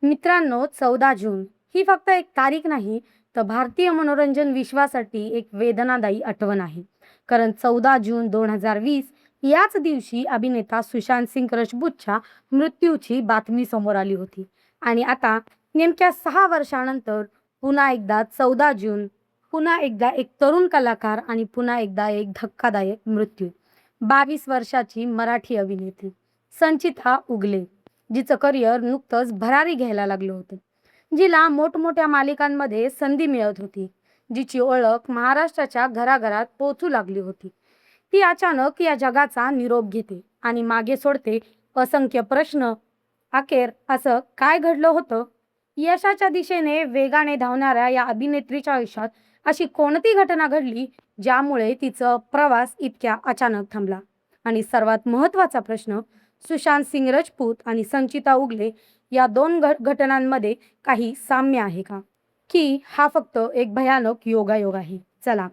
मित्रांनो, 14 जून ही फक्त एक तारीख नाही, तर भारतीय मनोरंजन विश्वासाठी एक वेदनादायी आठवण आहे. कारण 14 जून 2020 याच दिवशी अभिनेता सुशांत सिंग राजपूतच्या मृत्यूची बातमी समोर आली होती. आणि आता नेमक्या 6 वर्षानंतर पुन्हा एकदा 14 जून, पुन्हा एकदा एक तरुण कलाकार आणि पुन्हा एकदा एक धक्कादायक मृत्यू. 22 वर्षाची मराठी अभिनेत्री संचिता उगले, जिचं करिअर नुकतंच भरारी घ्यायला लागलं होतं. जिला मोठमोठ्या मालिकांमध्ये संधी मिळत होती. जिची ओळख महाराष्ट्राच्या घराघरात पोहोचू लागली होती. ती अचानक या जगाचा निरोप घेते आणि मागे सोडते असंख्य प्रश्न. अखेर असं काय घडलं होतं? यशाच्या दिशेने वेगाने धावणाऱ्या या अभिनेत्रीच्या आयुष्यात अशी कोणती घटना घडली ज्यामुळे तिचा प्रवास इतक्या अचानक थांबला? आणि सर्वात महत्त्वाचा प्रश्न, सुशांत सिंग राजपूत आणि संचिता उगले या दोन घटनांमध्ये काही साम्य आहे का? की हा फक्त एक भयानक योगायोग आहे? चला,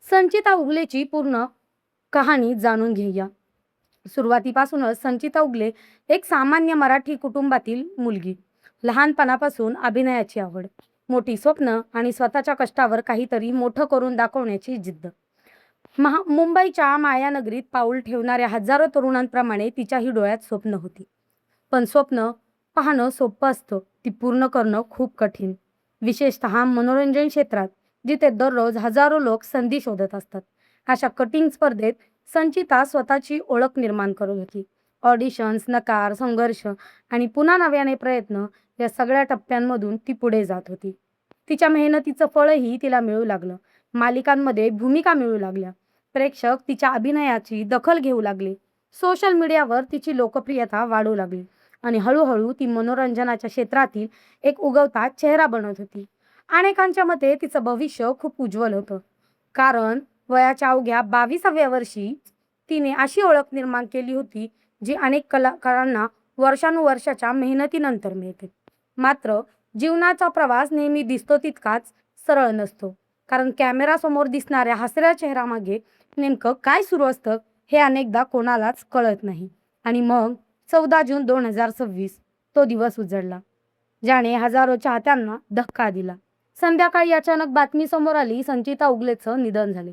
संचिता उगलेची पूर्ण कहाणी जाणून घेऊया. सुरुवातीपासूनच संचिता उगले एक सामान्य मराठी कुटुंबातील मुलगी. लहानपणापासून अभिनयाची आवड, मोठी स्वप्न आणि स्वतःच्या कष्टावर काहीतरी मोठं करून दाखवण्याची जिद्द. मुंबईच्या मायानगरीत पाऊल ठेवणाऱ्या हजारो तरुणांप्रमाणे तिच्याही डोळ्यात स्वप्न होती. पण स्वप्न पाहणं सोपं असतं, ती पूर्ण करणं खूप कठीण. विशेषतः मनोरंजन क्षेत्रात, जिथे दररोज हजारो लोक संधी शोधत असतात. अशा कठीण स्पर्धेत संचिता स्वतःची ओळख निर्माण करत होती. ऑडिशन्स, नकार, संघर्ष आणि पुन्हा नव्याने प्रयत्न या सगळ्या टप्प्यांमधून ती पुढे जात होती. तिच्या मेहनतीचं फळही तिला मिळू लागलं. मालिकांमध्ये भूमिका मिळू लागल्या. प्रेक्षक तिच्या अभिनयाची दखल घेऊ लागले. सोशल मीडियावर तिची लोकप्रियता वाढू लागली आणि हळूहळू ती मनोरंजनाच्या क्षेत्रातील एक उगवता चेहरा बनत होती. अनेकांच्या मते तिचं भविष्य खूप उज्ज्वल होतं. कारण वयाच्या अवघ्या 22व्या वर्षी तिने अशी ओळख निर्माण केली होती जी अनेक कलाकारांना वर्षानुवर्षाच्या मेहनतीनंतर मिळते. मात्र जीवनाचा प्रवास नेहमी दिसतो तितकाच सरळ नसतो. कारण कॅमेरासमोर दिसणाऱ्या हसऱ्या चेहऱ्यामागे नेमकं काय सुरू असतं हे अनेकदा कोणालाच कळत नाही. आणि मग 14 जून 2026 तो दिवस उजळला, ज्याने हजारो चाहत्यांना धक्का दिला. संध्याकाळी अचानक बातमी समोर आली, संचिता उगलेचं निधन झाले.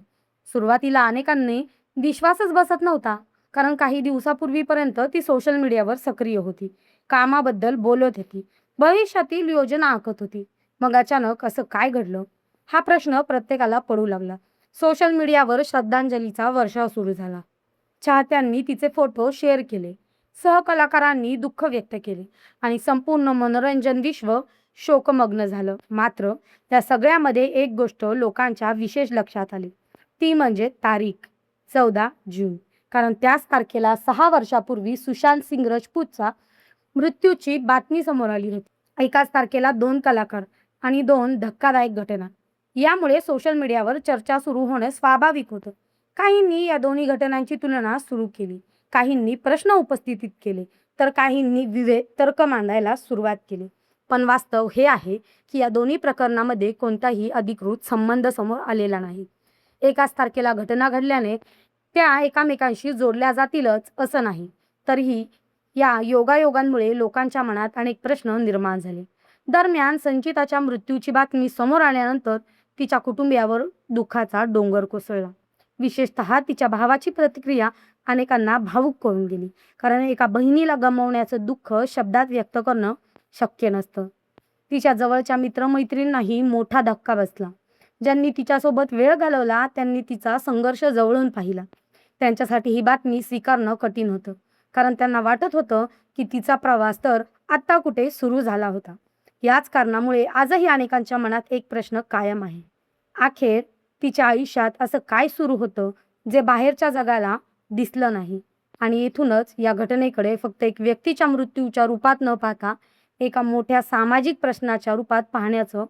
सुरुवातीला अनेकांनी विश्वासच बसत नव्हता. कारण काही दिवसापूर्वीपर्यंत ती सोशल मीडियावर सक्रिय होती, कामाबद्दल बोलत होती, भविष्यातील योजना आखत होती. मग अचानक असं काय घडलं? हा प्रश्न प्रत्येकाला पडू लागला. सोशल मीडियावर श्रद्धांजलीचा वर्षाव सुरू झाला. चाहत्यांनी तिचे फोटो शेअर केले, सहकलाकारांनी दुःख व्यक्त केले आणि संपूर्ण मनोरंजन विश्व शोकमग्न झालं. मात्र त्या सगळ्यामध्ये एक गोष्ट लोकांच्या विशेष लक्षात आली, ती म्हणजे तारीख 14 जून. कारण त्याच तारखेला 6 वर्षापूर्वी सुशांत सिंग राजपूतचा मृत्यूची बातमी समोर आली होती. एकाच तारखेला 2 कलाकार आणि 2 धक्कादायक घटना. यामुळे सोशल मीडियावर चर्चा सुरू होणं स्वाभाविक होतं. काहींनी या दोन्ही घटनांची तुलना सुरू केली, काहींनी प्रश्न उपस्थित केले, तर काहींनी विवेक तर्क मांडायला सुरुवात केली. पण वास्तव हे आहे की या दोन्ही प्रकरणामध्ये कोणताही अधिकृत संबंध समोर आलेला नाही. एकाच तारखेला घटना घडल्याने त्या एकामेकांशी जोडल्या जातीलच असं नाही. तरीही या योगायोगांमुळे लोकांच्या मनात अनेक प्रश्न निर्माण झाले. दरम्यान संचिताच्या मृत्यूची बातमी समोर आल्यानंतर तिच्या कुटुंबियावर दुःखाचा डोंगर कोसळला. विशेषतः तिच्या भावाची प्रतिक्रिया अनेकांना भावुक करून गेली. कारण एका बहिणीला गमावण्याचं दुःख शब्दात व्यक्त करणं शक्य नसतं. तिच्या जवळच्या मित्रमैत्रिणींनाही मोठा धक्का बसला. ज्यांनी तिच्यासोबत वेळ घालवला त्यांनी तिचा संघर्ष जवळून पाहिला. त्यांच्यासाठी ही बातमी स्वीकारणं कठीण होतं. कारण त्यांना वाटत होतं की तिचा प्रवास तर आत्ता कुठे सुरू झाला होता. याच कारणामुळे आजही अनेकांच्या मनात एक प्रश्न कायम आहे. अखेर तिच्या आयुष्यात असं काय सुरू होतं जे बाहेरच्या जगाला दिसलं नाही? आणि इथूनच या घटनेकडे फक्त एक व्यक्तीच्या मृत्यूच्या रूपात न पाहता एका मोठ्या सामाजिक प्रश्नाच्या रूपात पाहण्याचं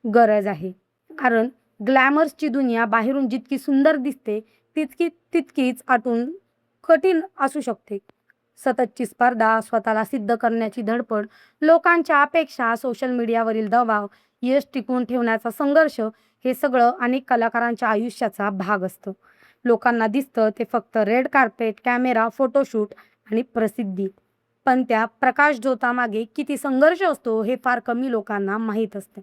गरज आहे. कारण ग्लॅमर्सची दुनिया बाहेरून जितकी सुंदर दिसते तितकीच आतून कठीण असू शकते. सततची स्पर्धा, स्वतःला सिद्ध करण्याची धडपड, लोकांच्या अपेक्षा, सोशल मीडियावरील दबाव, यश टिकवून ठेवण्याचा संघर्ष, हे सगळं अनेक कलाकारांच्या आयुष्याचा भाग असतं. लोकांना दिसतं ते फक्त रेड कार्पेट, कॅमेरा, फोटोशूट आणि प्रसिद्धी. पण त्या प्रकाशझोतामागे किती संघर्ष असतो हे फार कमी लोकांना माहीत असते.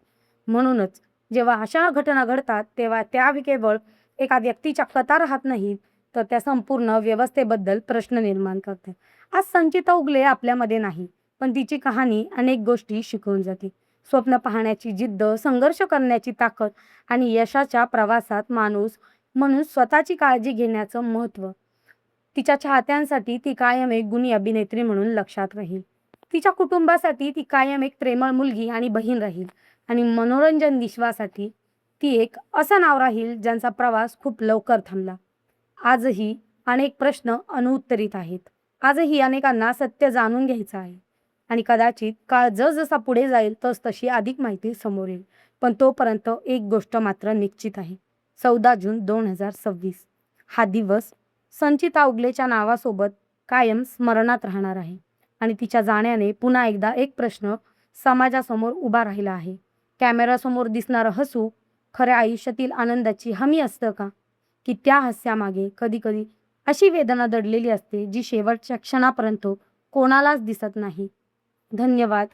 म्हणूनच जेव्हा अशा घटना घडतात तेव्हा त्या केवळ एका व्यक्तीच्या कथा राहत नाहीत, तर त्या संपूर्ण व्यवस्थेबद्दल प्रश्न निर्माण करते. आज संचिता उगले आपल्यामध्ये नाही, पण तिची कहाणी अनेक गोष्टी शिकवून जाते. स्वप्न पाहण्याची जिद्द, संघर्ष करण्याची ताकद आणि यशाच्या प्रवासात माणूस म्हणून स्वतःची काळजी घेण्याचं महत्त्व. तिच्या चाहत्यांसाठी ती कायम एक गुणी अभिनेत्री म्हणून लक्षात राहील. तिच्या कुटुंबासाठी ती कायम एक प्रेमळ मुलगी आणि बहीण राहील आणि मनोरंजन विश्वासाठी ती एक असं नाव राहील ज्यांचा प्रवास खूप लवकर थांबला. आजही अनेक प्रश्न अनुत्तरित आहेत. आजही अनेकांना सत्य जाणून घ्यायचं आहे आणि कदाचित काळ जसजसा पुढे जाईल तशी अधिक माहिती समोर येईल. पण तोपर्यंत एक गोष्ट मात्र निश्चित आहे. 14 जून 2026 हा दिवस संचिता उगलेच्या नावासोबत कायम स्मरणात राहणार आहे आणि तिच्या जाण्याने पुन्हा एकदा एक प्रश्न समाजासमोर उभा राहिला आहे. कॅमेरासमोर दिसणारं हसू खऱ्या आयुष्यातील आनंदाची हमी असतं का? की त्या हास्यामागे कधी-कधी अशी वेदना दडलेली असते जी शेवटच्या क्षणापर्यंत कोणालाच दिसत नाही. धन्यवाद.